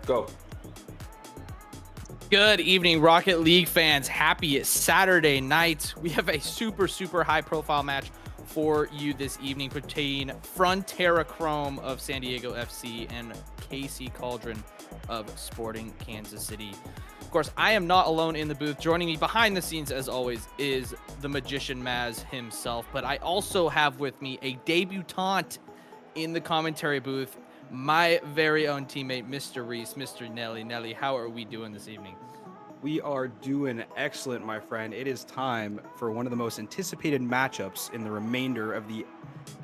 Go. Good evening, Rocket League fans. Happy Saturday night. We have a super high profile match for you this evening between Frontera Chrome of San Diego FC and Cauldron of Sporting Kansas City. Of course, I am not alone in the booth. Joining me behind the scenes, as always, is the magician Maz himself. But I also have with me a debutante in the commentary booth, my very own teammate, Mr. Reese, Mr. Nelly. Nelly, how are we doing this evening? We are doing excellent, my friend. It is time for one of the most anticipated matchups in the remainder of the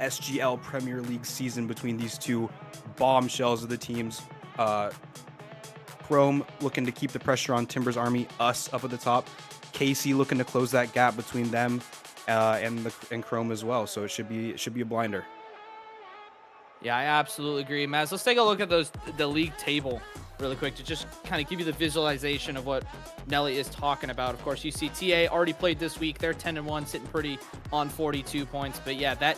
SGL Premier League season between these two bombshells of the teams. Chrome looking to keep the pressure on Timbers Army, us up at the top. KC looking to close that gap between them and Chrome as well. So it should be a blinder. Yeah, I absolutely agree, Maz. Let's take a look at the league table really quick to just kind of give you the visualization of what Nelly is talking about. Of course, you see TA already played this week. They're 10-1, sitting pretty on 42 points. But yeah, that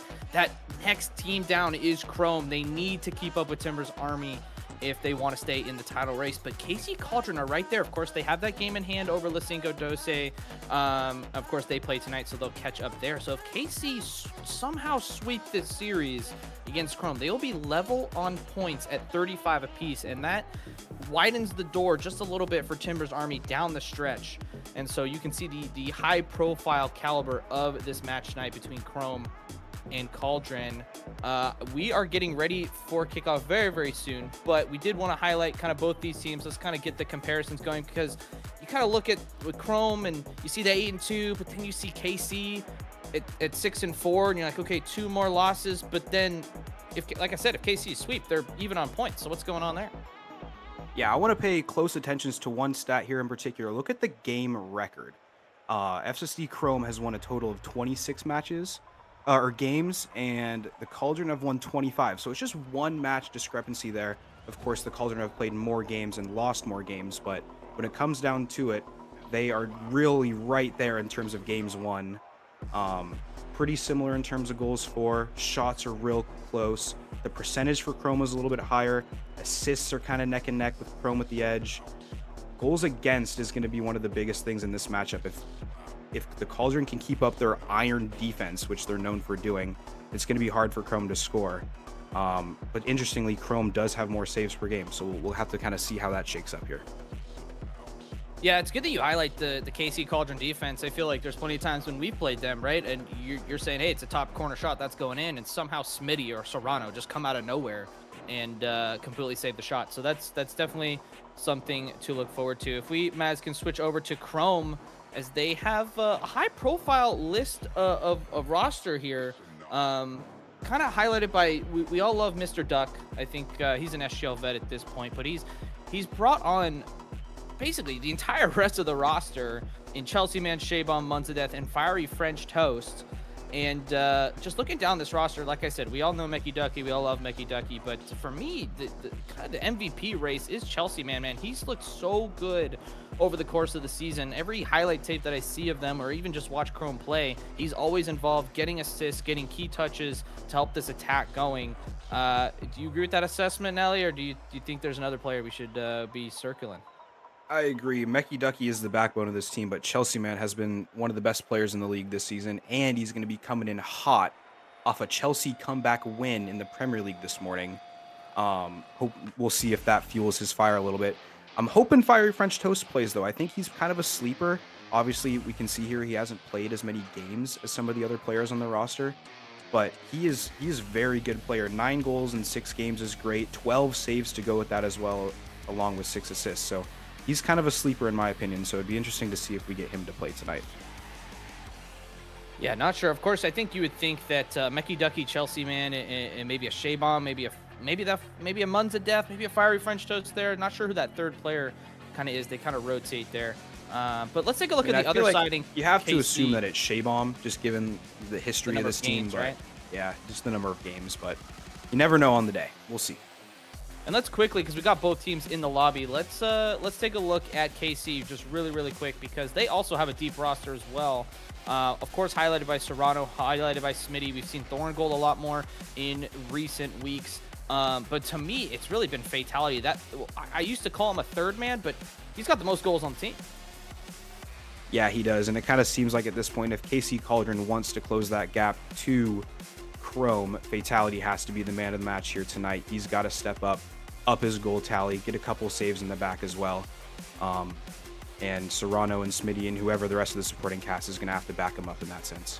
next team down is Chrome. They need to keep up with Timbers Army if they want to stay in the title race. But KC Cauldron are right there. Of course, they have that game in hand over Cinco Doce. Of course, they play tonight, so they'll catch up there. So if KC somehow sweep this series against Chrome, they'll be level on points at 35 apiece, and that widens the door just a little bit for Timbers Army down the stretch. And so you can see the high-profile caliber of this match tonight between Chrome and Cauldron. We are getting ready for kickoff very soon, but we did want to highlight kind of both these teams. Let's kind of get the comparisons going, because you kind of look at with Chrome and you see the 8-2, but then you see KC at 6-4, and you're like, okay, 2 more losses. But then, like I said, if KC sweep, they're even on points. So what's going on there? Yeah, I want to pay close attention to one stat here in particular. Look at the game record. FSD Chrome has won a total of 26 matches. Or games, and the Cauldron have won 25. So it's just one match discrepancy there. Of course, the Cauldron have played more games and lost more games, but when it comes down to it, they are really right there in terms of games won. Pretty similar in terms of goals for. Shots are real close. The percentage for Chrome is a little bit higher. Assists are kind of neck and neck with Chrome with the edge. Goals against is going to be one of the biggest things in this matchup. If the Cauldron can keep up their iron defense, which they're known for doing, it's going to be hard for Chrome to score. But interestingly, Chrome does have more saves per game, so we'll have to kind of see how that shakes up here. Yeah, it's good that you highlight the KC Cauldron defense. I feel like there's plenty of times when we've played them, right? And you're saying, hey, it's a top corner shot that's going in, and somehow Smitty or Serrano just come out of nowhere and completely save the shot. So that's definitely something to look forward to. If we, Maz, can switch over to Chrome, as they have a high-profile list of roster here, kind of highlighted by, we all love Mr. Duck. I think he's an SGL vet at this point, but he's brought on basically the entire rest of the roster in Chelsea Man, Shaybomb, Munzadeth, and Fiery French Toast. And just looking down this roster, like I said, we all know Mecky Ducky. We all love Mecky Ducky. But for me, the MVP race is Chelsea Man. He's looked so good over the course of the season. Every highlight tape that I see of them, or even just watch Chrome play, he's always involved, getting assists, getting key touches to help this attack going. Do you agree with that assessment, Nelly, or do you think there's another player we should be circling? I agree. Mecky Ducky is the backbone of this team, but Chelsea Man has been one of the best players in the league this season, and he's going to be coming in hot off a Chelsea comeback win in the Premier League this morning. We'll see if that fuels his fire a little bit. I'm hoping Fiery French Toast plays, though. I think he's kind of a sleeper. Obviously, we can see here he hasn't played as many games as some of the other players on the roster, but he is a very good player. 9 goals in 6 games is great. 12 saves to go with that as well, along with 6 assists. So he's kind of a sleeper in my opinion, so it'd be interesting to see if we get him to play tonight. Yeah, not sure. Of course, I think you would think that Mecky Ducky, Chelsea Man, and maybe a Shaybomb, maybe a Munzadeth, maybe a Fiery French Toast there. Not sure who that third player kind of is. They kind of rotate there. But let's take a look at the other side. You have to assume that it's Shaybomb, just given the history of this team. Right? Yeah, just the number of games, but you never know on the day. We'll see. And let's quickly, because we got both teams in the lobby, let's take a look at KC just really quick, because they also have a deep roster as well. Of course, highlighted by Serrano, highlighted by Smitty. We've seen Thorngold a lot more in recent weeks. But to me, it's really been Fatality. I used to call him a third man, but he's got the most goals on the team. Yeah, he does. And it kind of seems like at this point, if KC Cauldron wants to close that gap to Chrome, Fatality has to be the man of the match here tonight. He's got to step up his goal tally, get a couple saves in the back as well. And Serrano and Smitty and whoever the rest of the supporting cast is going to have to back him up in that sense.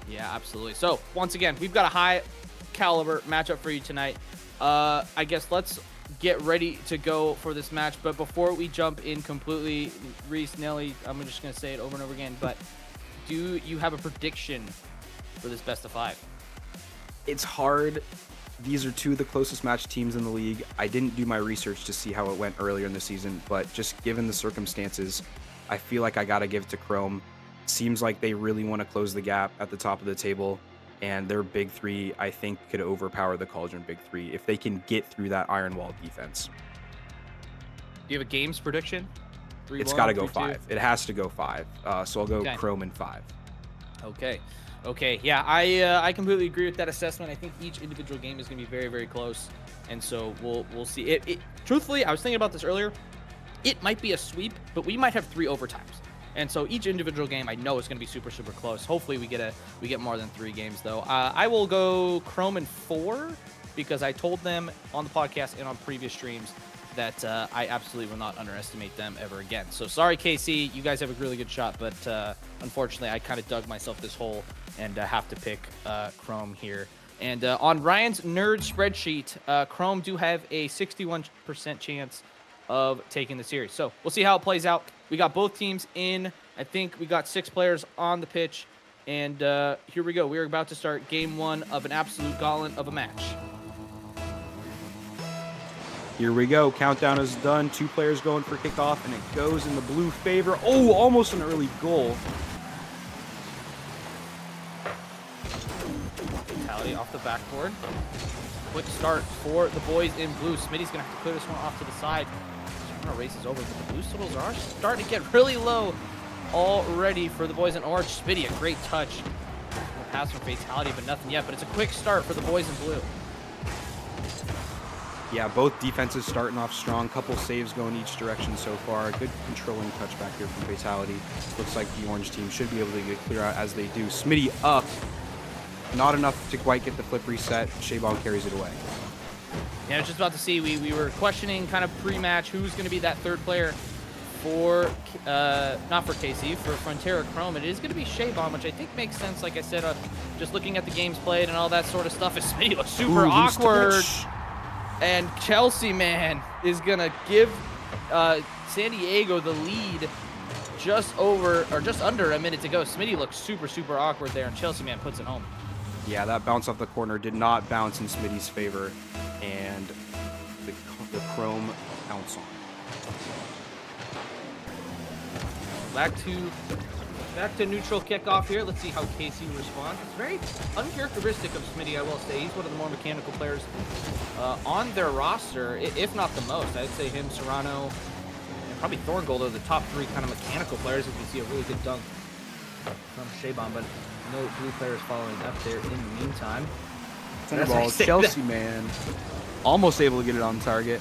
Yeah, absolutely. So once again, we've got a high caliber matchup for you tonight. I guess let's get ready to go for this match. But before we jump in completely, Reese, Nelly, I'm just going to say it over and over again, but do you have a prediction for this best of 5? It's hard. These are two of the closest matched teams in the league. I didn't do my research to see how it went earlier in the season, but just given the circumstances, I feel like I got to give it to Chrome. Seems like they really want to close the gap at the top of the table, and their big three, I think, could overpower the Cauldron big three if they can get through that iron wall defense. Do you have a games prediction? It's got to go 5. It has to go 5. So I'll go Chrome in 5. Okay. Yeah, I completely agree with that assessment. I think each individual game is going to be very, very close, and so we'll see. It truthfully, I was thinking about this earlier. It might be a sweep, but we might have 3 overtimes. And so each individual game, I know, is going to be super, super close. Hopefully, we get more than 3 games, though. I will go Chrome in 4 because I told them on the podcast and on previous streams that I absolutely will not underestimate them ever again. So sorry, KC. You guys have a really good shot, but unfortunately, I kind of dug myself this hole and have to pick Chrome here. And on Ryan's nerd spreadsheet, Chrome do have a 61% chance of taking the series. So we'll see how it plays out. We got both teams in. I think we got 6 players on the pitch. And here we go. We're about to start game 1 of an absolute gauntlet of a match. Here we go. Countdown is done. 2 players going for kickoff, and it goes in the blue favor. Oh, almost an early goal. Fatality off the backboard. Quick start for the boys in blue. Smitty's going to have to clear this one off to the side. Serrano races over, but the blue totals are starting to get really low already for the boys in orange. Smitty, a great touch. Pass from Fatality, but nothing yet. But it's a quick start for the boys in blue. Yeah, both defenses starting off strong. Couple saves going each direction so far. Good controlling touch back here from Fatality. Looks like the orange team should be able to get clear out as they do. Smitty up. Not enough to quite get the flip reset. Shaybomb carries it away. Yeah, I was just about to see, we were questioning kind of pre-match who's going to be that third player for, not for KC, for Frontera Chrome. It is going to be Shaybomb, which I think makes sense. Like I said, just looking at the games played and all that sort of stuff, Smitty looks super awkward. And Chelsea, man, is going to give San Diego the lead just over, or just under a minute to go. Smitty looks super, super awkward there, and Chelsea, man, puts it home. Yeah, that bounce off the corner did not bounce in Smitty's favor, and the Chrome pounce on. Back to neutral kickoff here. Let's see how KC responds. It's very uncharacteristic of Smitty, I will say. He's one of the more mechanical players on their roster, if not the most. I'd say him, Serrano, and probably Thorngold are the top 3 kind of mechanical players. If you see a really good dunk from Shaybomb, but no blue players following up there in the meantime. Center ball, Chelsea, man. Almost able to get it on target.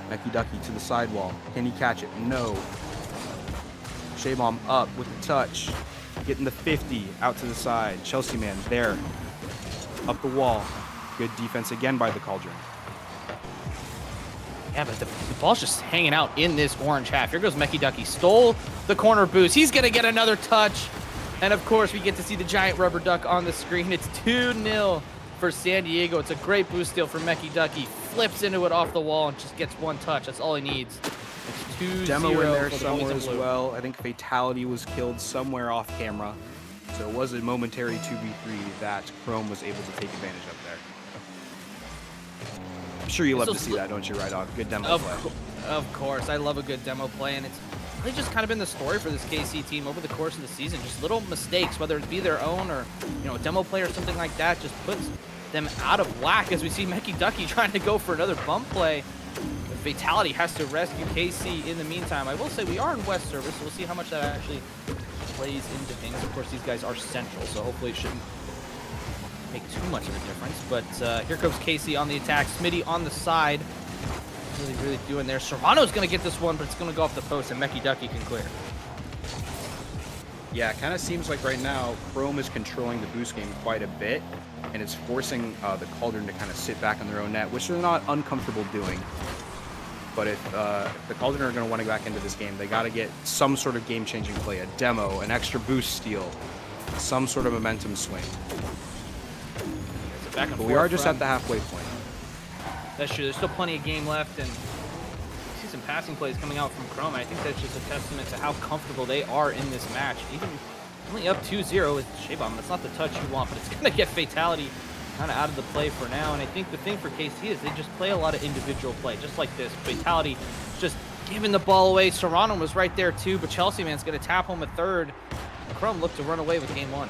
Mecky Ducky to the sidewall. Can he catch it? No. Shaybomb up with the touch. Getting the 50 out to the side. Chelsea, man, there. Up the wall. Good defense again by the Cauldron. Yeah, but the ball's just hanging out in this orange half. Here goes Mecky Ducky. Stole the corner boost. He's going to get another touch. And, of course, we get to see the giant rubber duck on the screen. It's 2-0 for San Diego. It's a great boost steal for Mecky Ducky. Flips into it off the wall and just gets 1 touch. That's all he needs. It's 2-0 Demo in there for the somewhere boys as in blue. well. I think Fatality was killed somewhere off camera. So it was a momentary 2v3 that Chrome was able to take advantage of there. I'm sure you love to see that, don't you, Rydog? Good demo play. Of course. I love a good demo play, and it's really just kind of been the story for this KC team over the course of the season. Just little mistakes, whether it be their own or, a demo play or something like that, just puts them out of whack as we see Mecky Ducky trying to go for another bump play. The Fatality has to rescue KC in the meantime. I will say we are in West service, so we'll see how much that actually plays into things. Of course, these guys are central, so hopefully it shouldn't make too much of a difference. But here comes Casey on the attack. Smitty on the side. Really doing there. Serrano's going to get this one, but it's going to go off the post, and Mecky Ducky can clear. Yeah, it kind of seems like right now Chrome is controlling the boost game quite a bit, and it's forcing the Cauldron to kind of sit back on their own net, which they're not uncomfortable doing. But if the Cauldron are going to want to go back into this game, they got to get some sort of game-changing play, a demo, an extra boost steal, some sort of momentum swing. But we are just at the halfway point. That's true. There's still plenty of game left, and I see some passing plays coming out from Chrome. I think that's just a testament to how comfortable they are in this match. Even only up 2-0 with Shaybomb. That's not the touch you want, but it's going to get Fatality kind of out of the play for now. And I think the thing for KC is they just play a lot of individual play, just like this. Fatality just giving the ball away. Serrano was right there too, but Chelsea Man's going to tap home a third. Chrome looked to run away with game one.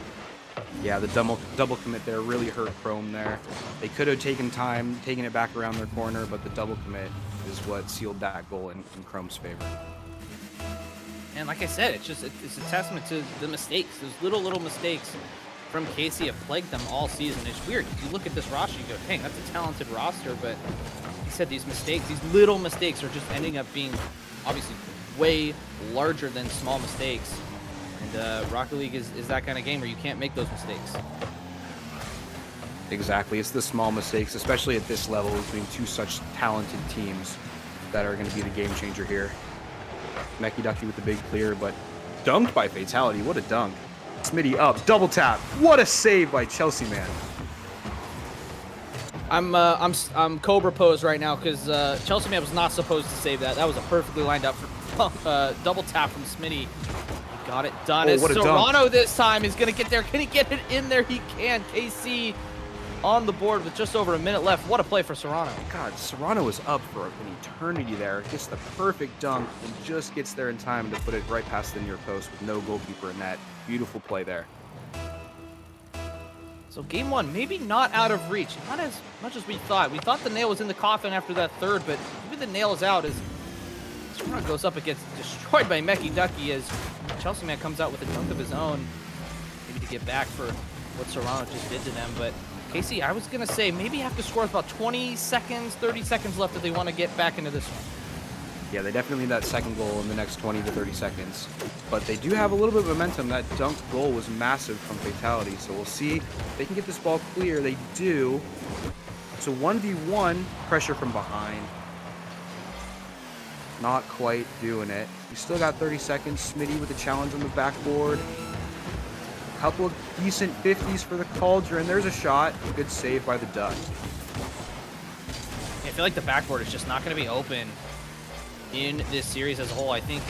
Yeah, the double commit there really hurt Chrome there. They could have taken time, taken it back around their corner, but the double commit is what sealed that goal in Chrome's favor. And like I said, it's a testament to the mistakes. Those little mistakes from Casey have plagued them all season. It's weird because you look at this roster, you go, dang, that's a talented roster, but like I said, these mistakes, these little mistakes are just ending up being obviously way larger than small mistakes. And Rocket League is that kind of game where you can't make those mistakes. Exactly. It's the small mistakes, especially at this level between two such talented teams, that are going to be the game changer here. Mecky Ducky with the big clear, but dunked by Fatality. What a dunk. Smitty up, double tap. What a save by Chelsea Man. I'm Cobra pose right now because Chelsea Man was not supposed to save that. That was a perfectly lined up for double tap from Smitty. He got it done. As Serrano this time is going to get there. Can he get it in there? He can. KC on the board with just over a minute left. What a play for Serrano. God, Serrano was up for an eternity there. Gets the perfect dunk and just gets there in time to put it right past the near post with no goalkeeper in net. Beautiful play there. So game one, maybe not out of reach. Not as much as we thought. We thought the nail was in the coffin after that third, but maybe the nail is out as Serrano goes up and gets destroyed by Mecky Ducky as Chelsea Man comes out with a dunk of his own. Maybe to get back for what Serrano just did to them, but Casey, I was going to say maybe have to score with about 20 seconds, 30 seconds left if they want to get back into this one. Yeah, they definitely need that second goal in the next 20 to 30 seconds. But they do have a little bit of momentum. That dunk goal was massive from Fatality, so we'll see if they can get this ball clear. They do. So 1v1, pressure from behind. Not quite doing it. We still got 30 seconds. Smitty with a challenge on the backboard. Couple of decent 50s for the Cauldron. There's a shot. Good save by the Duck. I feel like the backboard is just not going to be open in this series as a whole. I think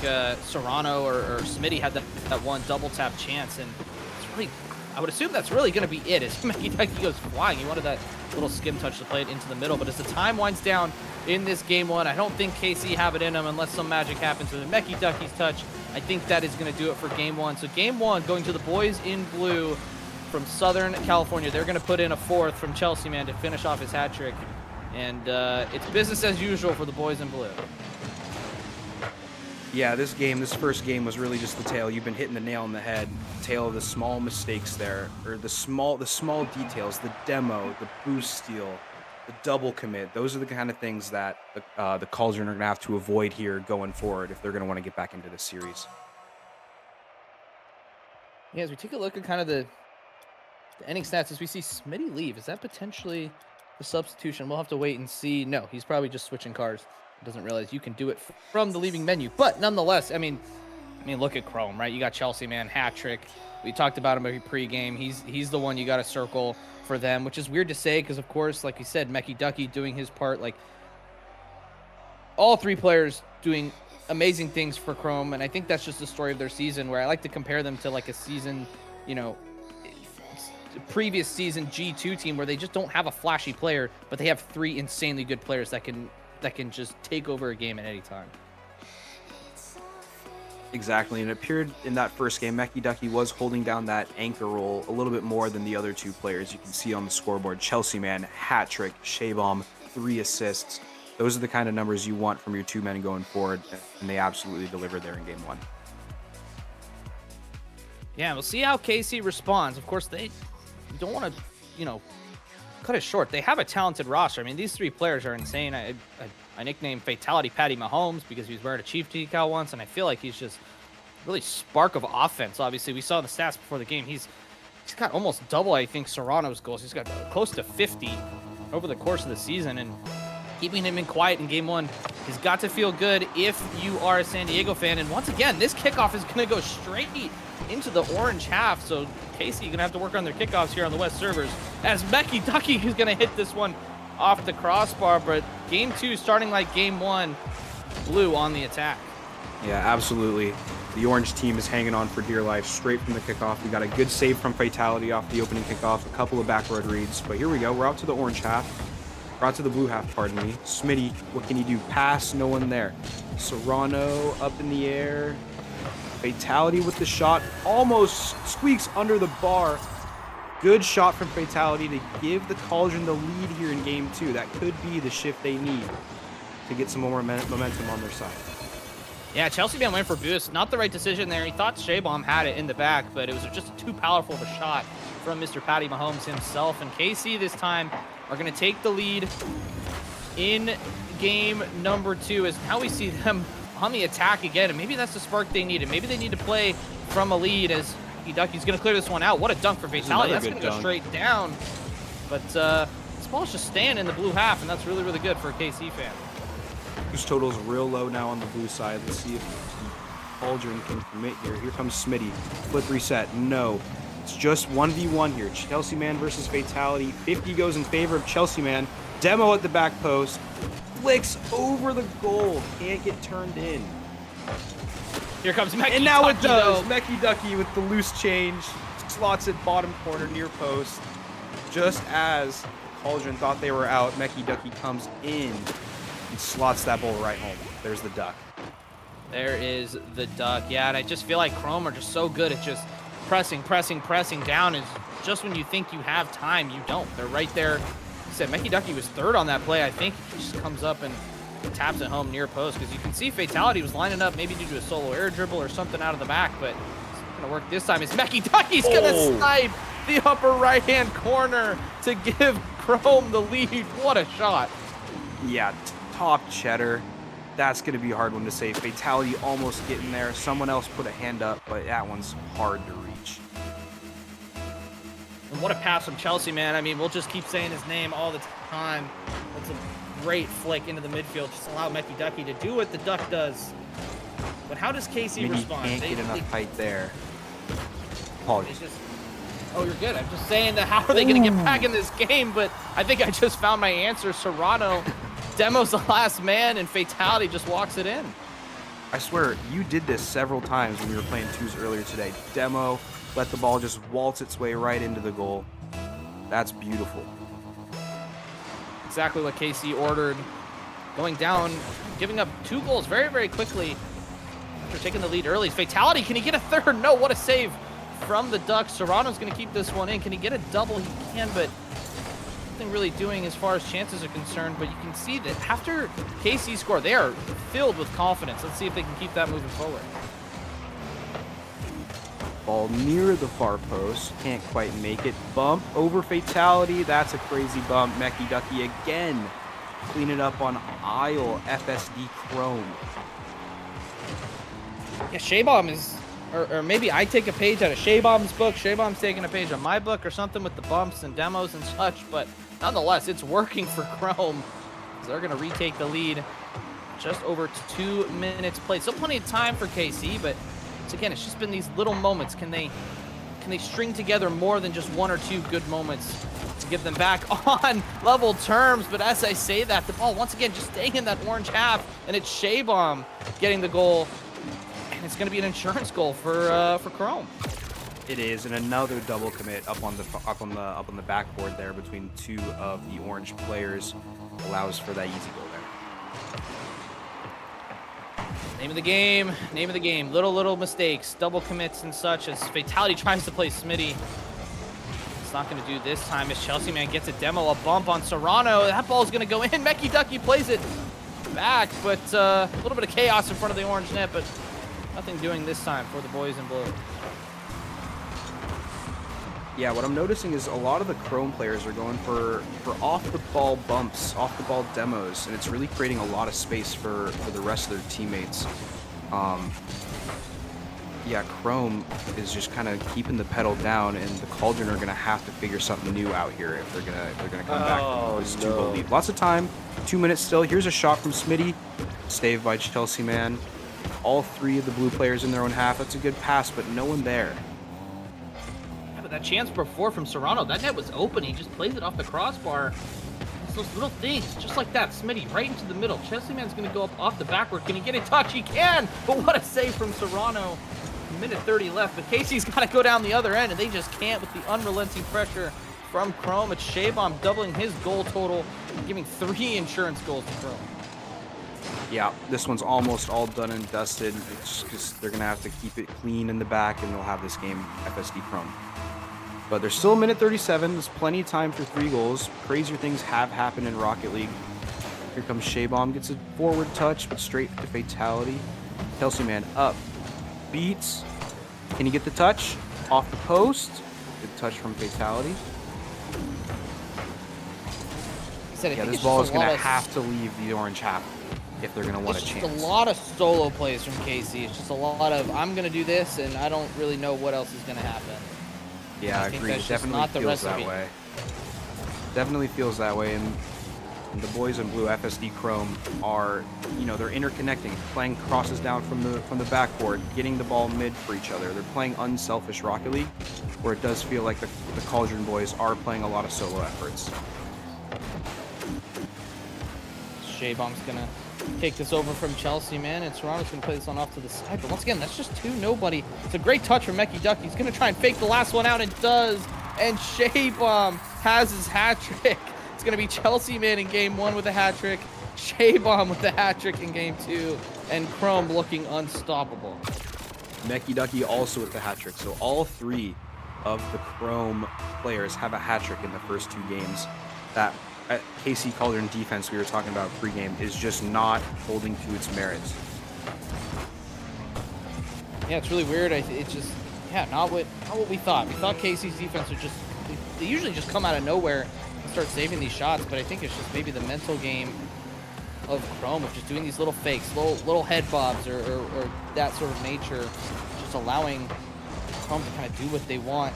Serrano or Smitty had that one double tap chance, and it's really, I would assume that's really going to be it. As Mecky Ducky goes flying, he wanted that little skim touch to play it into the middle, but as the time winds down in this game one, I don't think KC have it in them unless some magic happens with Mecky Ducky's touch. I think that is going to do it for game one. So game one going to the boys in blue from Southern California. They're going to put in a fourth from Chelsea Man to finish off his hat trick. And it's business as usual for the boys in blue. Yeah, this first game was really just the tale. You've been hitting the nail on the head. Tale of the small mistakes there, or the small details, the demo, the boost steal, the double commit. Those are the kind of things that the Cauldron are going to have to avoid here going forward if they're going to want to get back into this series. Yeah, as we take a look at kind of the ending stats, as we see Smitty leave, is that potentially the substitution? We'll have to wait and see. No, he's probably just switching cars. Doesn't realize you can do it from the leaving menu. But nonetheless, I mean, look at Chrome, right? You got Chelsea Man, hat trick. We talked about him every pregame. He's the one you got to circle for them, which is weird to say because, of course, like you said, Mecky Ducky doing his part. Like, all three players doing amazing things for Chrome, and I think that's just the story of their season, where I like to compare them to, like, a season, you know, previous season G2 team where they just don't have a flashy player, but they have three insanely good players that can just take over a game at any time. Exactly, and it appeared in that first game, Mecky Ducky was holding down that anchor role a little bit more than the other two players. You can see on the scoreboard, Chelsea Man, hat trick, Shaybomb, 3 assists. Those are the kind of numbers you want from your two men going forward, and they absolutely delivered there in game one. Yeah, we'll see how KC responds. Of course, they don't want to you know, cut it short. They have a talented roster. I mean, these 3 players are insane. I nicknamed Fatality Patty Mahomes because he was wearing a Chief decal once, and I feel like he's just really spark of offense. Obviously, we saw the stats before the game. He's got almost double, I think, Serrano's goals. He's got close to 50 over the course of the season, and keeping him in quiet in game 1 has got to feel good if you are a San Diego fan. And once again, this kickoff is going to go straight into the orange half. So KC going to have to work on their kickoffs here on the West servers, as Mecky Ducky is going to hit this one off the crossbar. But game 2 starting like game 1, Blue on the attack. Yeah, absolutely. The orange team is hanging on for dear life straight from the kickoff. We got a good save from Fatality off the opening kickoff, a couple of back road reads. But here we go. We're out to the orange half. We're out to the blue half, pardon me. Smitty, what can he do? Pass, no one there. Serrano up in the air. Fatality with the shot. Almost squeaks under the bar. Good shot from Fatality to give the Cauldron the lead here in game 2. That could be the shift they need to get some more momentum on their side. Yeah, Chelsea man went for boost. Not the right decision there. He thought Shaybomb had it in the back, but it was just too powerful of a shot from Mr. Patty Mahomes himself. And KC this time are going to take the lead in game number 2, as now we see them on the attack again. And maybe that's the spark they needed. Maybe they need to play from a lead, as Ducky's going to clear this one out. What a dunk for Fatality. That's going to go straight down. But this ball's just staying in the blue half, and that's really, really good for a KC fan. Whose total's real low now on the blue side. Let's see if Cauldron can commit here. Here comes Smitty. Flip reset. No. It's just 1v1 here. Chelsea man versus Fatality. 50 goes in favor of Chelsea man. Demo at the back post. Flicks over the goal. Can't get turned in. Here comes Mecky And now Ducky, it does. though. Mecky Ducky with the loose change. Slots it bottom corner near post. Just as Cauldron thought they were out, Mecky Ducky comes in and slots that ball right home. There's the duck. There is the duck. Yeah, and I just feel like Chrome are just so good at just pressing down. And just when you think you have time, you don't. They're right there. Like I said, Mecky Ducky was 3rd on that play. I think he just comes up and taps it home near post, because you can see Fatality was lining up maybe to do a solo air dribble or something out of the back, but it's not going to work this time. It's Mecky Ducky's going to snipe the upper right-hand corner to give Chrome the lead. What a shot. Yeah, top cheddar. That's going to be a hard one to save. Fatality almost getting there. Someone else put a hand up, but that one's hard to reach. And what a pass from Chelsea, man. I mean, we'll just keep saying his name all the time. That's a great flick into the midfield. Just allow Mecky Ducky to do what the duck does. But how does KC respond? Can't get enough height there. Apologies. Oh, you're good. I'm just saying that how are they going to get back in this game? But I think I just found my answer. Serrano demos the last man, and Fatality just walks it in. I swear, you did this several times when we were playing 2s earlier today. Demo, let the ball just waltz its way right into the goal. That's beautiful. Exactly what KC ordered. Going down, giving up 2 goals very, very quickly after taking the lead early. Fatality, can he get a 3rd? No, what a save from the Ducks. Serrano's going to keep this one in. Can he get a double? He can, but nothing really doing as far as chances are concerned. But you can see that after KC score, they are filled with confidence. Let's see if they can keep that moving forward. Ball near the far post. Can't quite make it. Bump over Fatality. That's a crazy bump. Mecky Ducky again. Clean it up on aisle. FSD Chrome. Yeah, Shaybomb is... Or maybe I take a page out of Shaybomb's book. Shaybomb's taking a page on my book or something with the bumps and demos and such. But nonetheless, it's working for Chrome. They're going to retake the lead. Just over 2 minutes played. Still plenty of time for KC, but again, it's just been these little moments. Can they string together more than just 1 or 2 good moments to get them back on level terms? But as I say that, the ball once again just staying in that orange half, and it's Shaybomb getting the goal. It's going to be an insurance goal for Chrome. It is, and another double commit up on the backboard there between 2 of the orange players allows for that easy goal there. Name of the game. Little mistakes, double commits and such, as Fatality tries to play Smitty. It's not going to do this time as Chelsea man gets a demo, a bump on Serrano. That ball's going to go in. Mecky Ducky plays it back, but a little bit of chaos in front of the orange net, but nothing doing this time for the boys in blue. Yeah, what I'm noticing is a lot of the Chrome players are going for off the ball bumps, off the ball demos, and it's really creating a lot of space for the rest of their teammates. Um, yeah, Chrome is just kind of keeping the pedal down, and the Cauldron are gonna have to figure something new out here if they're gonna come back from Oh this 2-0 no. lead. Lots of time, 2 minutes still. Here's a shot from Smitty, saved by Chelsea man. All three of the blue players in their own half. That's a good pass, but no one there. Yeah, but that chance before from Serrano, that net was open. He just plays it off the crossbar. It's those little things, just like that. Smitty right into the middle. Chelsea man's going to go up off the backward. Can he get a touch? He can! But what a save from Serrano. Minute 30 left, but Casey's got to go down the other end, and they just can't with the unrelenting pressure from Chrome. It's Shaybomb doubling his goal total, giving 3 insurance goals to Chrome. Yeah, this one's almost all done and dusted. It's just they're gonna have to keep it clean in the back, and they'll have this game FSD Chrome. But there's still a minute 37. There's plenty of time for 3 goals. Crazier things have happened in Rocket League. Here comes Shaybomb, gets a forward touch, but straight to fatality. Chelsea man up, beats. Can he get the touch off the post? Good touch from fatality. Yeah, this ball is gonna have to leave the orange half if they're gonna want a chance. It's just a lot of solo plays from Casey. It's just a lot of I'm gonna do this, and I don't really know what else is gonna happen. Yeah, I agree. It definitely feels that way. Definitely feels that way, and the boys in blue, FSD Chrome, are, you know, they're interconnecting, playing crosses down from the backboard, getting the ball mid for each other. They're playing unselfish Rocket League, where it does feel like the Cauldron boys are playing a lot of solo efforts. Shaybomb's gonna take this over from Chelsea, man, and Serrano's gonna play this on off to the side. But once again, that's just 2 nobody. It's a great touch from Mecky Ducky. He's gonna try and fake the last one out, and does. And Shaybomb has his hat trick. It's gonna be Chelsea man in game 1 with a hat trick, Shaybomb with the hat trick in game 2, and Chrome looking unstoppable. Mecky Ducky also with the hat trick. So all 3 of the Chrome players have a hat trick in the first 2 games. That KC Cauldron defense we were talking about pregame is just not holding to its merits. Yeah, it's really weird. It's just, yeah, not what we thought. We thought KC's defense would just, they usually just come out of nowhere and start saving these shots, but I think it's just maybe the mental game of Chrome of just doing these little fakes, little head bobs or that sort of nature, just allowing Chrome to kind of do what they want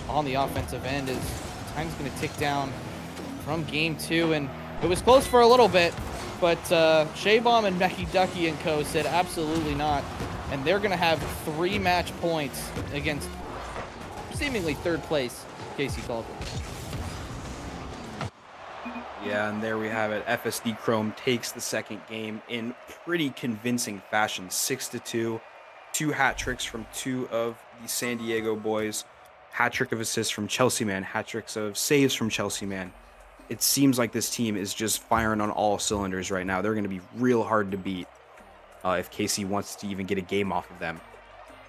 on the offensive end. As time's going to tick down from game 2, and it was close for a little bit, but Shaybomb and Mecky Ducky and co said absolutely not, and they're going to have 3 match points against seemingly 3rd place KC Cauldron. Yeah, and there we have it. FSD Chrome takes the second game in pretty convincing fashion, 6-2. 2 hat tricks from 2 of the San Diego boys, hat trick of assists from Chelsea man, hat tricks of saves from Chelsea man. It seems like this team is just firing on all cylinders right now. They're going to be real hard to beat if KC wants to even get a game off of them.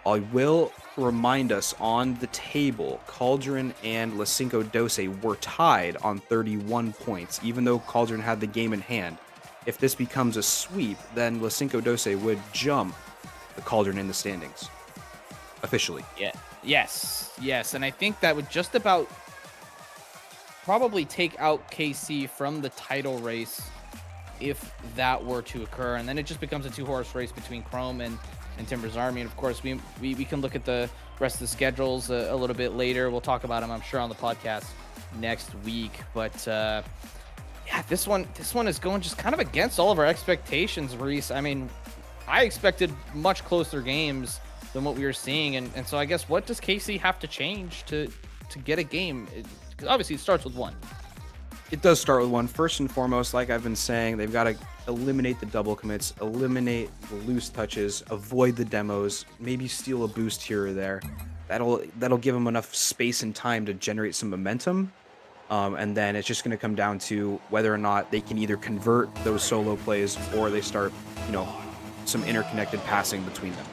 I will remind us on the table, Cauldron and Cinco Doce were tied on 31 points, even though Cauldron had the game in hand. If this becomes a sweep, then Cinco Doce would jump the Cauldron in the standings. Officially. Yeah. Yes. And I think that would just about probably take out KC from the title race if that were to occur, and then it just becomes a 2-horse race between Chrome and Timber's Army. And of course we can look at the rest of the schedules a little bit later. We'll talk about them, I'm sure, on the podcast next week. But yeah, this one is going just kind of against all of our expectations, Reese. I mean, I expected much closer games than what we were seeing, and so I guess what does KC have to change to get a game? Obviously it starts with 1. It does start with 1. First and foremost, like I've been saying, they've got to eliminate the double commits, eliminate the loose touches, avoid the demos, maybe steal a boost here or there. That'll give them enough space and time to generate some momentum. And then it's just going to come down to whether or not they can either convert those solo plays or they start, you know, some interconnected passing between them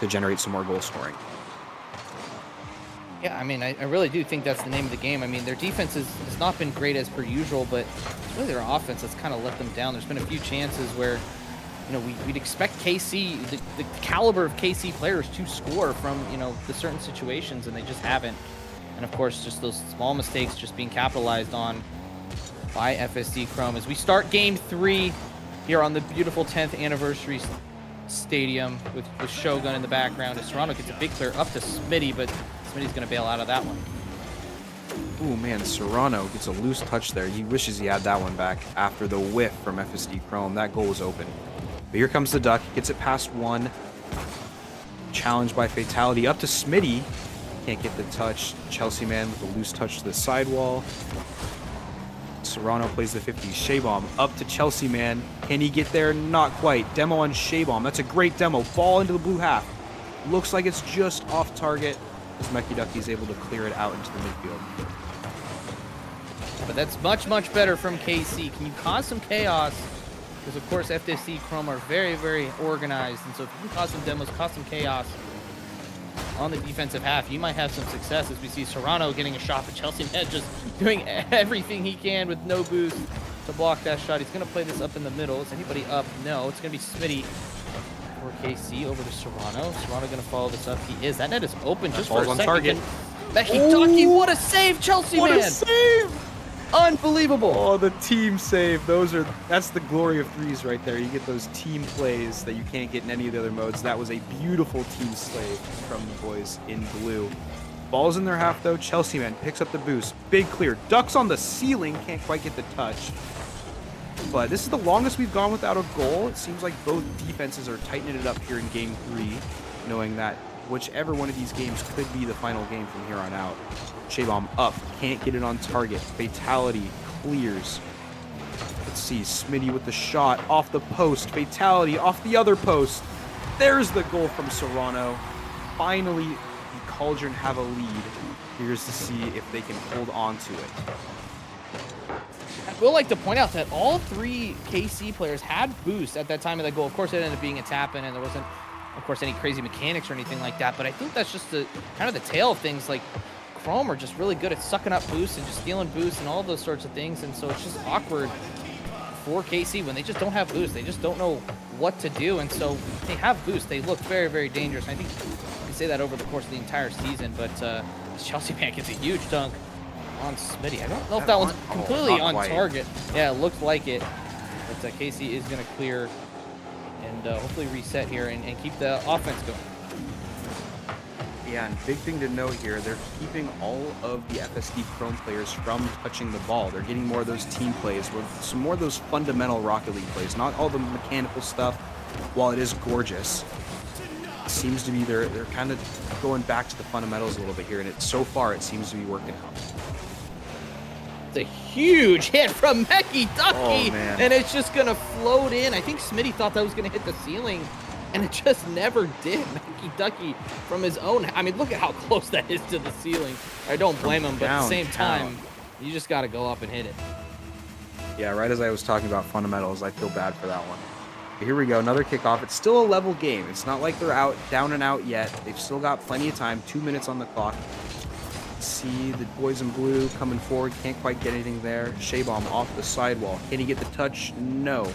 to generate some more goal scoring. Yeah, I mean, I really do think that's the name of the game. I mean, their defense has not been great as per usual, but it's really their offense that's kind of let them down. There's been a few chances where, you know, we'd expect KC, the caliber of KC players to score from, you know, the certain situations, and they just haven't. And of course, just those small mistakes just being capitalized on by FSD Chrome as we start game 3 here on the beautiful 10th anniversary stadium with Shogun in the background. As Serrano gets a big clear up to Smitty, but Smitty's going to bail out of that one. Oh man, Serrano gets a loose touch there. He wishes he had that one back after the whiff from FSD Chrome. That goal was open. But here comes the duck. Gets it past one. Challenged by Fatality. Up to Smitty. Can't get the touch. Chelsea man with a loose touch to the sidewall. Serrano plays the 50. Shaybomb up to Chelsea man. Can he get there? Not quite. Demo on Shaybomb. That's a great demo. Ball into the blue half. Looks like it's just off target as Mecky Ducky's able to clear it out into the midfield. But that's much, much better from KC. Can you cause some chaos? Because, of course, FSD Chrome are very, very organized. And so if you can cause some demos, cause some chaos on the defensive half, you might have some success as we see Serrano getting a shot, but Chelsea man just doing everything he can with no boost to block that shot. He's going to play this up in the middle. Is anybody up? No. It's going to be Smitty for KC over to Serrano. Serrano going to follow this up. He is. That net is open just for a second. Target. Mecky Ducky, what a save, Chelsea man! What a save! Unbelievable. Oh, the team save. That's the glory of threes right there. You get those team plays that you can't get in any of the other modes. That was a beautiful team slave from the boys in blue. Ball's in their half though. Chelsea man picks up the boost. Big clear. Ducks on the ceiling. Can't quite get the touch. But this is the longest we've gone without a goal. It seems like both defenses are tightening it up here in game 3, knowing that whichever one of these games could be the final game from here on out. Shaybomb up, can't get it on target. Fatality clears. Let's see, Smitty with the shot off the post. Fatality off the other post. There's the goal from Serrano. Finally, the Cauldron have a lead. Here's to see if they can hold on to it. I will like to point out that all 3 KC players had boost at that time of that goal. Of course, it ended up being a tap-in, and there wasn't, of course, any crazy mechanics or anything like that. But I think that's just the kind of the tail of things. Like, Chrome are just really good at sucking up boosts and just stealing boosts and all those sorts of things. And so it's just awkward for KC when they just don't have boost. They just don't know what to do. And so they have boost. They look very, very dangerous. And I think you can say that over the course of the entire season. But Chelsea man gets a huge dunk on Smitty. I don't know if that one's completely on target. Yeah, it looked like it. But KC is going to clear and hopefully reset here and keep the offense going. Yeah, and big thing to note here, they're keeping all of the FSD Chrome players from touching the ball. They're getting more of those team plays, some more of those fundamental Rocket League plays, not all the mechanical stuff. While it is gorgeous, it seems to be they're kind of going back to the fundamentals a little bit here, and so far it seems to be working out. It's a huge hit from Mecky Ducky, man. And it's just going to float in. I think Smitty thought that was going to hit the ceiling, and it just never did. Mecky Ducky from his own. I mean, look at how close that is to the ceiling. I don't blame him, but at the same time, you just got to go up and hit it. Yeah, right as I was talking about fundamentals, I feel bad for that one. But here we go, another kickoff. It's still a level game. It's not like they're down and out yet. They've still got plenty of time, 2 minutes on the clock. See the boys in blue coming forward. Can't quite get anything there. Shaybomb off the sidewall. Can he get the touch? No.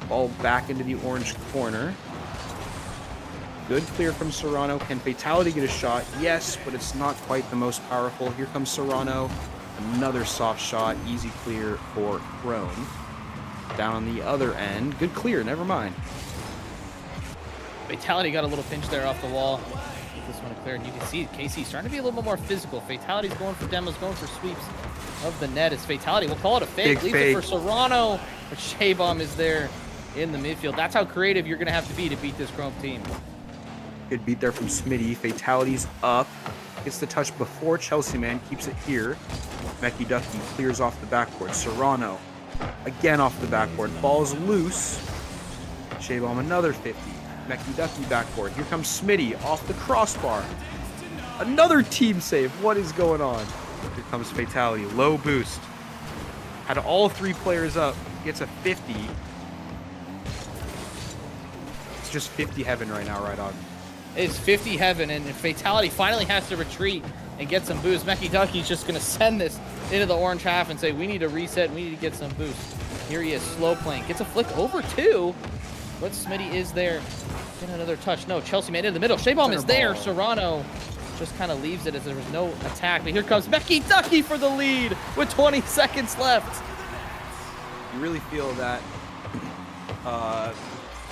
Ball back into the orange corner. Good clear from Serrano. Can Fatality get a shot? Yes, but it's not quite the most powerful. Here comes Serrano. Another soft shot. Easy clear for Chrome. Down on the other end. Good clear. Never mind. Fatality got a little pinch there off the wall. This one cleared. You can see KC starting to be a little bit more physical. Fatality's going for demos, going for sweeps of the net. As Fatality, we'll call it a fake. Leaves it for Serrano, but Shaybomb is there in the midfield. That's how creative you're going to have to be beat this Chrome team. Good beat there from Smitty. Fatality's up. Gets the touch before Chelsea man. Keeps it here. Mecky Ducky clears off the backboard. Serrano again off the backboard. Ball's loose. Shaybomb another 50. Mecky Ducky backboard. Here comes Smitty off the crossbar. Another team save. What is going on? Here comes Fatality. Low boost. Had all 3 players up. Gets a 50. It's just 50 heaven right now, right on. It's 50 heaven, and Fatality finally has to retreat and get some boost. Mecky Ducky's just going to send this into the orange half and say, we need to reset. We need to get some boost. Here he is, slow playing. Gets a flick over 2. But Smitty is there. Get another touch. No, Chelsea made it in the middle. Shaybomb is there. Serrano just kind of leaves it as there was no attack. But here comes Becky Ducky for the lead with 20 seconds left. You really feel that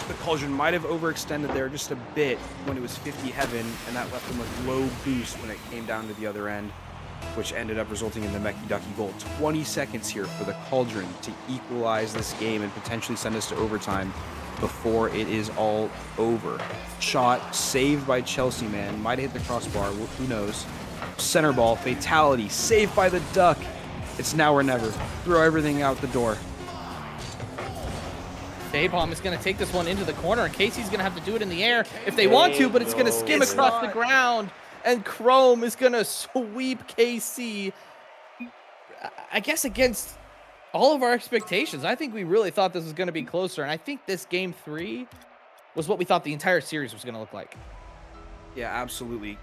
the Cauldron might have overextended there just a bit when it was 50 heaven, and that left them with low boost when it came down to the other end, which ended up resulting in the Becky Ducky goal. 20 seconds here for the Cauldron to equalize this game and potentially send us to overtime before it is all over. Shot saved by Chelsea, man. Might have hit the crossbar. Who knows? Center ball, fatality, saved by the Duck. It's now or never. Throw everything out the door. Shaybomb is going to take this one into the corner, and Casey's going to have to do it in the air if they want to, but it's going to skim across the ground, and Chrome is going to sweep KC, I guess, against all of our expectations. I think we really thought this was going to be closer, and I think this game 3 was what we thought the entire series was going to look like. Yeah, absolutely.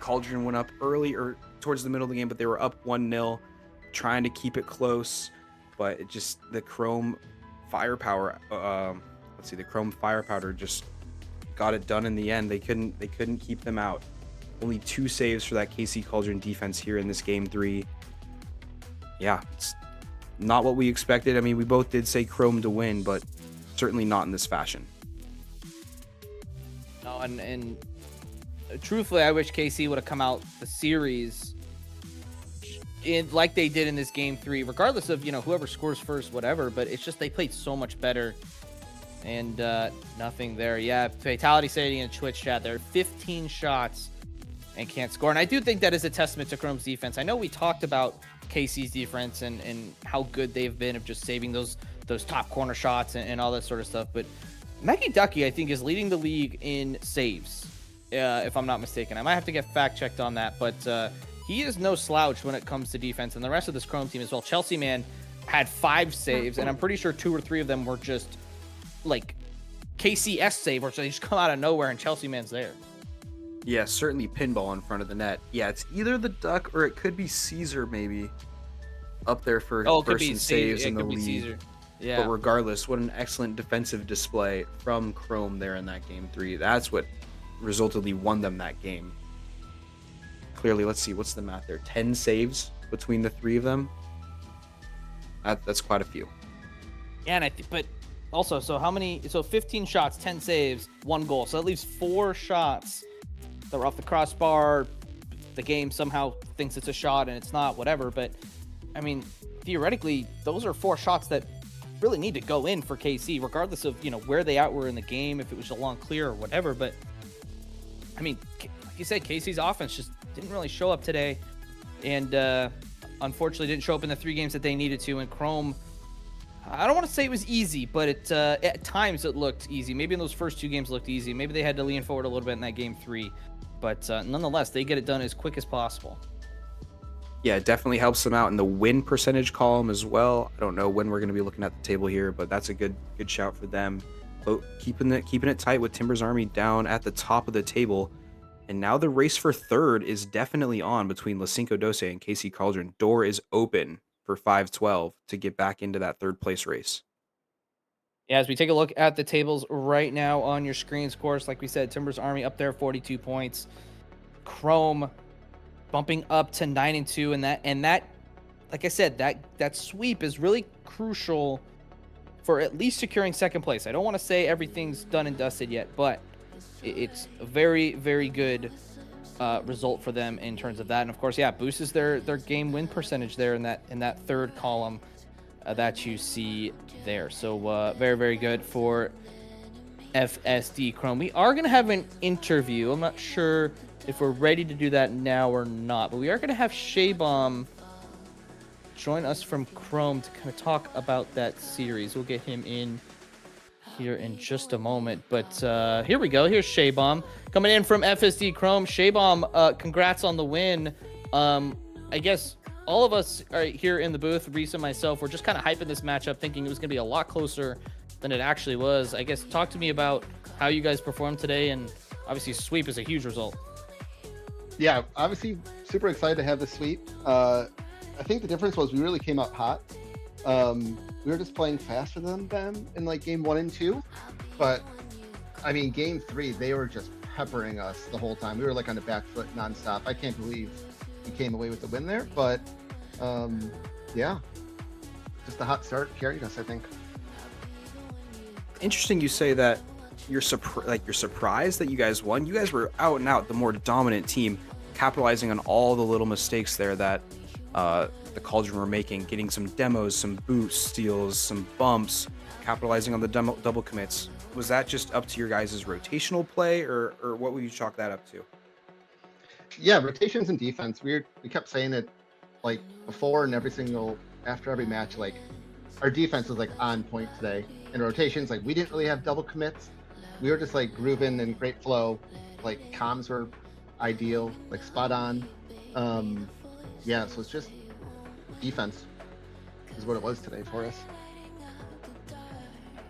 Cauldron went up early or towards the middle of the game, but they were up 1-0, trying to keep it close, but it just, the Chrome firepower, the Chrome firepower just got it done in the end. They couldn't keep them out. Only 2 saves for that KC Cauldron defense here in this game 3. Yeah, it's not what we expected. I mean, we both did say Chrome to win, but certainly not in this fashion. No, and truthfully, I wish KC would have come out the series like they did in this game 3, regardless of, whoever scores first, whatever, but it's just they played so much better, and nothing there. Yeah, Fatality saying in Twitch chat, there are 15 shots and can't score, and I do think that is a testament to Chrome's defense. I know we talked about KC's defense and how good they've been of just saving those top corner shots and all that sort of stuff, but Becky Ducky, I think, is leading the league in saves, if I'm not mistaken. I might have to get fact checked on that, but he is no slouch when it comes to defense, and the rest of this Chrome team as well. Chelsea, man, had 5 saves, and I'm pretty sure 2 or 3 of them were just like KCS save, or so they just come out of nowhere and Chelsea man's there. Yeah, certainly pinball in front of the net. Yeah, it's either the Duck or it could be Caesar, maybe up there for first in saves in the league. Yeah. But regardless, what an excellent defensive display from Chrome there in that game 3. That's what resultantly won them that game. Clearly, let's see, what's the math there? 10 saves between the 3 of them. That's quite a few. Yeah, and but also, so how many? So 15 shots, 10 saves, 1 goal. So that leaves 4 shots that were off the crossbar. The game somehow thinks it's a shot and it's not, whatever. But I mean, theoretically, those are 4 shots that really need to go in for KC, regardless of where they were in the game, if it was a long clear or whatever. But I mean, like you said, KC's offense just didn't really show up today, and unfortunately didn't show up in the 3 games that they needed to. And Chrome, I don't want to say it was easy, but at times it looked easy. Maybe in those first 2 games looked easy. Maybe they had to lean forward a little bit in that game 3, but nonetheless, they get it done as quick as possible. Yeah, it definitely helps them out in the win percentage column as well. I don't know when we're going to be looking at the table here, but that's a good shout for them. But keeping it tight with Timbers Army down at the top of the table. And now the race for 3rd is definitely on between La Cinco Doce and KC Cauldron. Door is open for 5-12 to get back into that 3rd place race. Yeah, as we take a look at the tables right now on your screens, of course, like we said, Timbers Army up there, 42 points. Chrome bumping up to 9-2, and that, like I said, that sweep is really crucial for at least securing 2nd place. I don't want to say everything's done and dusted yet, but it's a very, very good result for them in terms of that. And of course, yeah, boosts their game win percentage there in that 3rd column that you see there. So very, very good for FSD Chrome. We are going to have an interview. I'm not sure if we're ready to do that now or not, but we are going to have Shaybomb join us from Chrome to kind of talk about that series. We'll get him in here in just a moment, but here we go. Here's Shaybomb coming in from FSD Chrome. Shaybomb, congrats on the win. I guess all of us are here in the booth, Reese and myself, we're just kind of hyping this matchup, thinking it was going to be a lot closer than it actually was. I guess talk to me about how you guys performed today, and obviously sweep is a huge result. Yeah, obviously super excited to have the sweep. I think the difference was we really came out hot. We were just playing faster than them in like game 1 and 2, but I mean game 3 they were just peppering us the whole time. We were like on the back foot nonstop. I can't believe we came away with the win there, but yeah, just a hot start carried us, I think. Interesting you say that you're surprised that you guys won. You guys were out and out the more dominant team, capitalizing on all the little mistakes there that the Cauldron were making, getting some demos, some boost steals, some bumps, capitalizing on the double commits. Was that just up to your guys' rotational play, or what would you chalk that up to? Yeah, rotations and defense. We kept saying it like before and after every match, like our defense was like on point today. And rotations, like we didn't really have double commits. We were just like grooving and great flow. Like comms were ideal, like spot on. Yeah, so it's just defense is what it was today for us.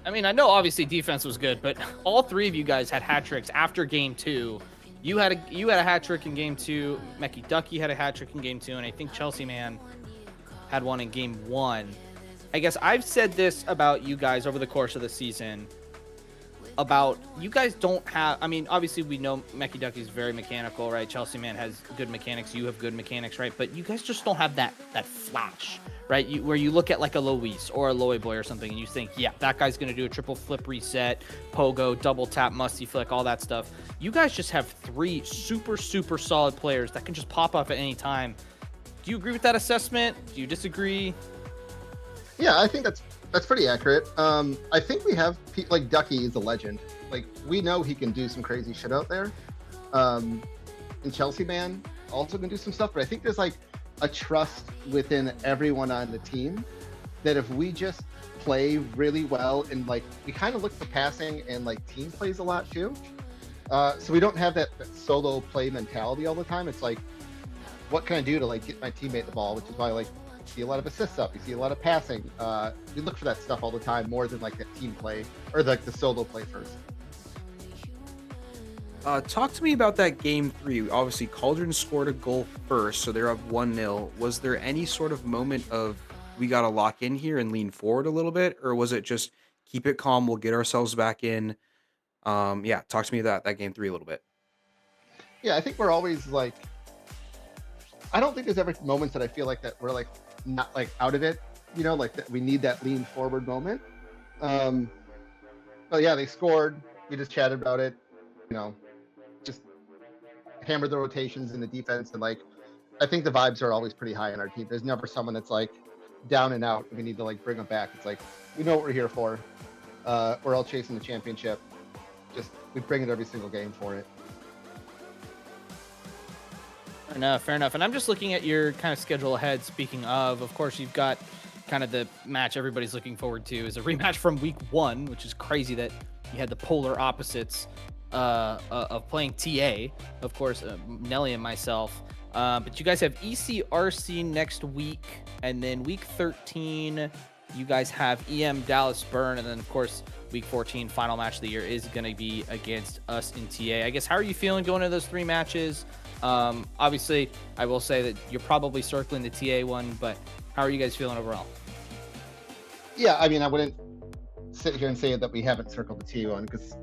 I mean, I know obviously defense was good, but all three of you guys had hat tricks after game 2. You had a hat trick in game 2. Mecky Ducky had a hat trick in game 2, and I think Chelsea Man had one in game 1. I guess I've said this about you guys over the course of the season. About you guys don't have. I mean, obviously we know Mecky Ducky's very mechanical, right? Chelsea Man has good mechanics. You have good mechanics, right? But you guys just don't have that flash, right? Where you look at like a Luis or a Loy Boy or something, and you think, yeah, that guy's gonna do a triple flip reset, pogo, double tap, musty flick, all that stuff. You guys just have 3 super solid players that can just pop up at any time. Do you agree with that assessment? Do you disagree? Yeah, I think that's pretty accurate. I think we have like Ducky is a legend. Like we know he can do some crazy shit out there. And Chelsea Man also can do some stuff, but I think there's like a trust within everyone on the team that if we just play really well and like we kind of look for passing and like team plays a lot too. So we don't have that solo play mentality all the time. It's like, what can I do to like get my teammate the ball? Which is why like you see a lot of assists up, you see a lot of passing. We look for that stuff all the time more than like that team play or like the solo play first. Talk to me about that game 3. Obviously, Cauldron scored a goal first, so they're up 1-0. Was there any sort of moment of we got to lock in here and lean forward a little bit, or was it just keep it calm, we'll get ourselves back in? Yeah, talk to me about that game 3 a little bit. Yeah, I think we're always like, I don't think there's ever moments that I feel like that we're like not like out of it, you know, like that we need that lean forward moment. But yeah, they scored. We just chatted about it, you know, just hammered the rotations in the defense. And like, I think the vibes are always pretty high in our team. There's never someone that's like down and out. We need to like bring them back. It's like, we know what we're here for. We're all chasing the championship. Just, we bring it every single game for it. Fair enough. And I'm just looking at your kind of schedule ahead. Speaking of course, you've got kind of the match everybody's looking forward to is a rematch from week 1, which is crazy that you had the polar opposites of playing TA, of course, Nelly and myself. But you guys have ECRC next week, and then week 13, you guys have EM Dallas Burn, and then of course week 14 final match of the year is going to be against us in TA. I guess, how are you feeling going into those 3 matches? Obviously, I will say that you're probably circling the TA one, but how are you guys feeling overall? Yeah, I mean, I wouldn't sit here and say that we haven't circled the TA one because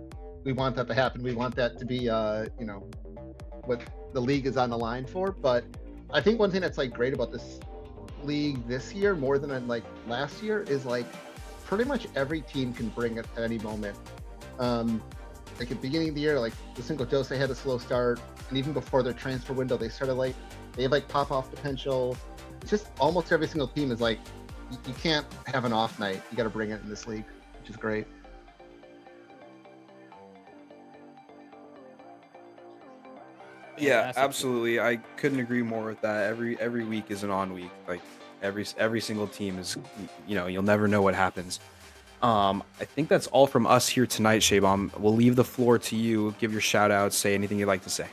we want that to happen. We want that to be, you know, what the league is on the line for. But I think one thing that's like great about this league this year, more than like last year, is like pretty much every team can bring it at any moment. Like at the beginning of the year, like the Cinco Dose had a slow start, and even before their transfer window, they started like they have like pop off potential. It's just almost every single team is like you can't have an off night. You got to bring it in this league, which is great. Yeah, absolutely. I couldn't agree more with that. Every week is an on week. Like every single team is, you know, you'll never know what happens. I think that's all from us here tonight, Shaybom. We'll leave the floor to you. Give your shout outs, say anything you'd like to say.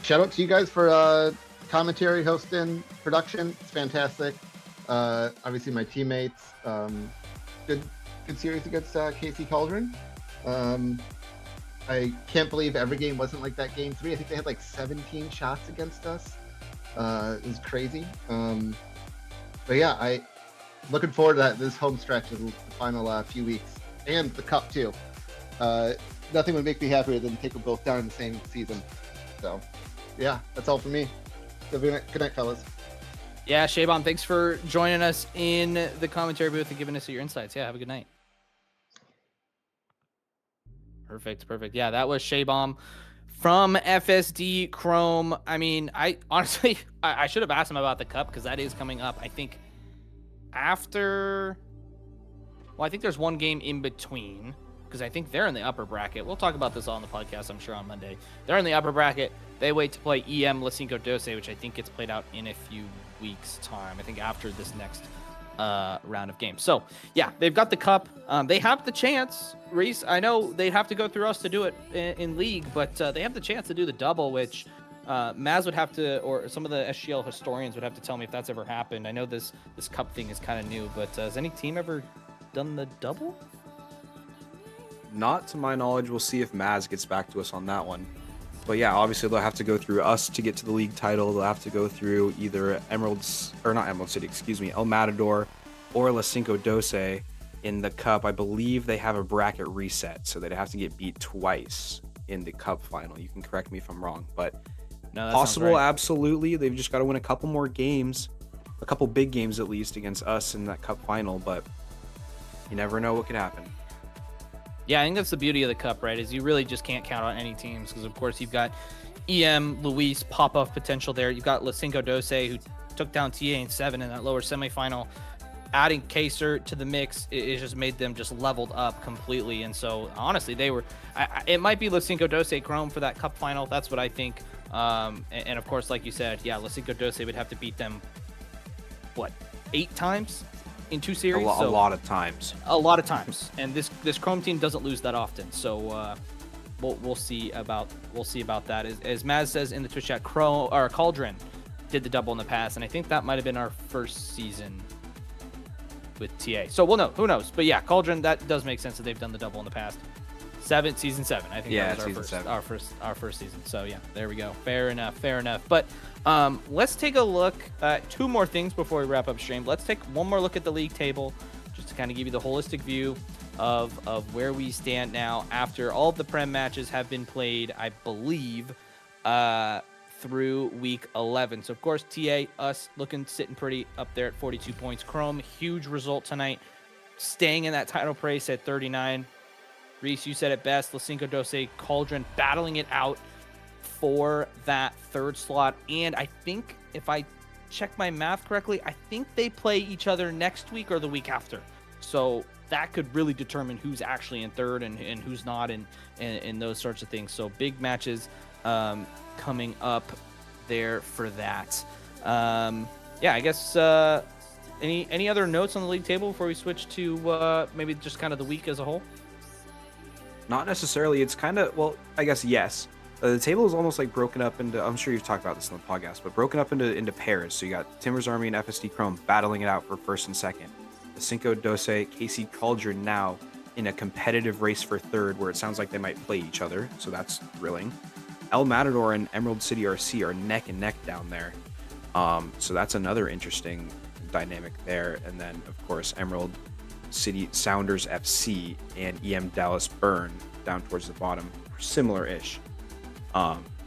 Shout out to you guys for commentary, hosting, production. It's fantastic. Obviously my teammates. Good series against KC Cauldron. I can't believe every game wasn't like that game 3. I think they had like 17 shots against us. It was crazy. But yeah, I looking forward to this home stretch of the final few weeks and the cup too. nothing would make me happier than to take them both down in the same season. So, yeah, that's all for me. So good night, fellas. Yeah, Shaybon, thanks for joining us in the commentary booth and giving us your insights. Yeah, have a good night. Perfect. Yeah, that was Shaybon from FSD Chrome. I mean, I honestly, I should have asked him about the cup because that is coming up. I think after, well, I think there's one game in between because I think they're in the upper bracket. We'll talk about this on the podcast, I'm sure, on Monday. They're in the upper bracket. They wait to play EM Lacinco Dose, which I think gets played out in a few weeks' time. I think after this next round of games. So, yeah, they've got the cup. They have the chance, Reese. I know they'd have to go through us to do it in league, but they have the chance to do the double, which Maz would have to, or some of the SGL historians would have to tell me if that's ever happened. I know this cup thing is kind of new, but has any team ever done the double? Not to my knowledge. We'll see if Maz gets back to us on that one. But yeah, obviously they'll have to go through us to get to the league title. They'll have to go through either not Emerald City, El Matador or Lacinco Dose in the cup. I believe they have a bracket reset, so they'd have to get beat twice in the cup final. You can correct me if I'm wrong, but No, that possible, sounds right. absolutely. They've just got to win a couple more games, a couple big games at least against us in that cup final, but you never know what could happen. Yeah, I think that's the beauty of the cup, right? Is you really just can't count on any teams because, of course, you've got EM, Luis, pop-off potential there. You've got Lacinco Dose, who took down TA in 7 in that lower semifinal. Adding Kaser to the mix, it just made them just leveled up completely. And so, honestly, they were. It might be Lacinco Dose Chrome for that cup final. That's what I think. And of course, like you said, yeah, Lacinco Dose would have to beat them, 8 times in 2 series? A lot of times. A lot of times, and this Chrome team doesn't lose that often. So we'll see about that. As Maz says in the Twitch chat, Cauldron did the double in the past, and I think that might have been our first season with TA. So we'll know. Who knows? But yeah, Cauldron, that does make sense that they've done the double in the past. Season 7. I think Yeah, that was season our 7. our first season. So yeah, there we go. Fair enough. But let's take a look at 2 more things before we wrap up stream. Let's take one more look at the league table, just to kind of give you the holistic view of where we stand now after all of the Prem matches have been played, I believe, through week 11. So of course, TA, us sitting pretty up there at 42 points. Chrome, huge result tonight, staying in that title race at 39. Reese, you said it best. Lacinco Dose, Cauldron battling it out for that 3rd slot. And I think, if I check my math correctly, I think they play each other next week or the week after. So that could really determine who's actually in 3rd and who's not, and those sorts of things. So big matches coming up there for that. Yeah, I guess any other notes on the league table before we switch to maybe just kind of the week as a whole? Not necessarily. It's kind of, well, I guess yes. The table is almost like broken up into, I'm sure you've talked about this in the podcast, but broken up into pairs. So you got Timber's Army and FSD Chrome battling it out for 1st and 2nd. The Cinco Dose, KC Cauldron now in a competitive race for 3rd, where it sounds like they might play each other. So that's thrilling. El Matador and Emerald City RC are neck and neck down there. So that's another interesting dynamic there. And then, of course, Emerald City Sounders FC and EM Dallas Burn down towards the bottom, similar-ish.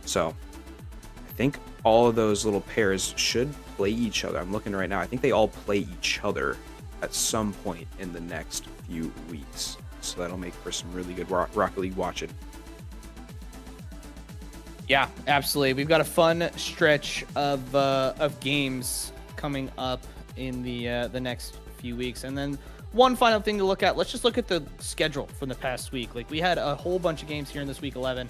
So I think all of those little pairs should play each other. I'm looking right now. I think they all play each other at some point in the next few weeks. So that'll make for some really good Rocket League watching. Yeah, absolutely. We've got a fun stretch of games coming up in the next few weeks, and then one final thing to look at. Let's just look at the schedule from the past week. Like, we had a whole bunch of games here in this week 11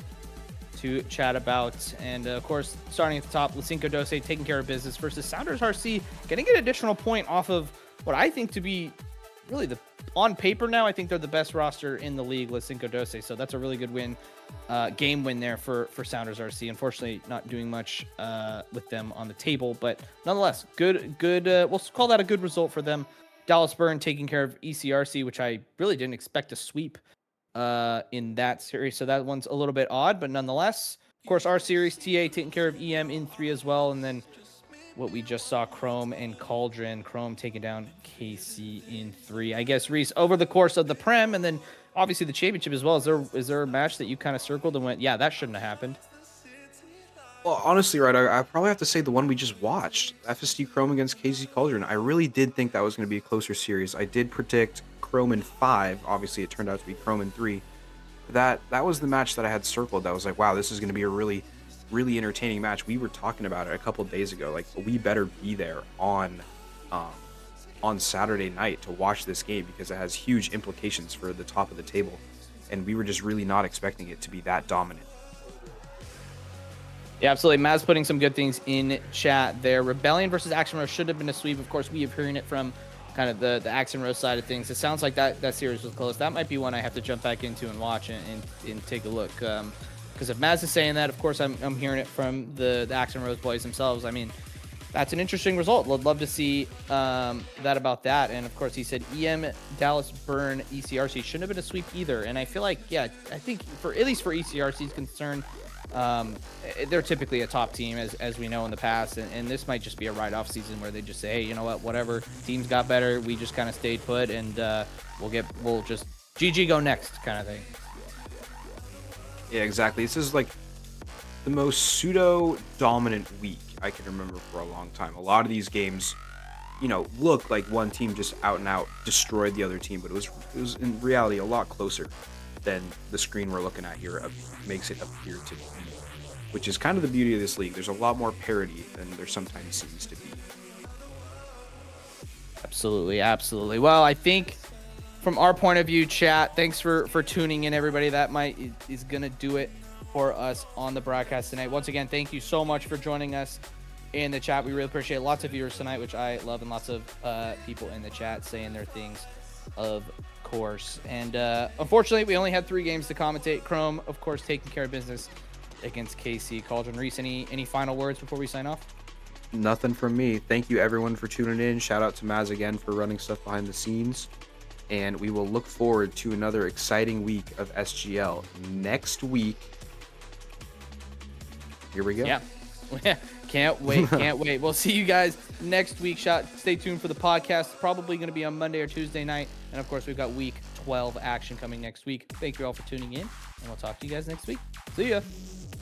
to chat about, and of course, starting at the top, Lacinco Dose taking care of business versus Sounders RC, getting an additional point off of what I think to be really on paper now, I think they're the best roster in the league, Lacinco Dose. So that's a really good win, game win there for Sounders RC. Unfortunately, not doing much with them on the table, but nonetheless, good. We'll call that a good result for them. Dallas Burn taking care of ECRC, which I really didn't expect to sweep in that series. So that one's a little bit odd, but nonetheless, of course, our series, TA taking care of EM in 3 as well. And then what we just saw, Chrome and Cauldron. Chrome taking down KC in 3. I guess, Reese, over the course of the Prem, and then obviously the championship as well. Is there a match that you kind of circled and went, yeah, that shouldn't have happened? Well, honestly, right, I probably have to say the one we just watched, FSD Chrome against KZ Cauldron. I really did think that was going to be a closer series. I did predict Chrome in 5. Obviously, it turned out to be Chrome in 3. That was the match that I had circled. That was like, wow, this is going to be a really, really entertaining match. We were talking about it a couple of days ago. Like, we better be there on Saturday night to watch this game because it has huge implications for the top of the table. And we were just really not expecting it to be that dominant. Yeah, absolutely. Matt's putting some good things in chat there. Rebellion versus Action Rose should have been a sweep. Of course, we have hearing it from kind of the Action Rose side of things. It sounds like that series was close. That might be one I have to jump back into and watch and take a look. Because if Maz is saying that, of course, I'm hearing it from the Action Rose boys themselves. I mean, that's an interesting result. I'd love to see that about that. And, of course, he said EM, Dallas, Burn, ECRC shouldn't have been a sweep either. And I feel like, yeah, I think at least for ECRC's concern, they're typically a top team as we know in the past, and this might just be a write-off season where they just say, hey, you know what, whatever, teams got better, we just kind of stayed put, and we'll just GG go next kind of thing. Yeah, exactly. This is like the most pseudo dominant week I can remember for a long time. A lot of these games, look like one team just out and out destroyed the other team, but it was in reality a lot closer than the screen we're looking at here makes it appear to be, which is kind of the beauty of this league. There's a lot more parity than there sometimes seems to be. Absolutely. Well, I think from our point of view, chat, thanks for tuning in, everybody. That is gonna do it for us on the broadcast tonight. Once again, thank you so much for joining us in the chat. We really appreciate it. Lots of viewers tonight, which I love, and lots of people in the chat saying their things, of course. And unfortunately, we only had 3 games to commentate. Chrome, of course, taking care of business against KC Cauldron. Reese, any final words before we sign off? Nothing from me. Thank you everyone for tuning in. Shout out to Maz again for running stuff behind the scenes. And we will look forward to another exciting week of SGL next week. Here we go. Yeah. Can't wait. We'll see you guys next week. Stay tuned for the podcast. Probably going to be on Monday or Tuesday night. And of course, we've got week 12 action coming next week. Thank you all for tuning in, and we'll talk to you guys next week. See ya.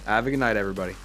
Have a good night, everybody.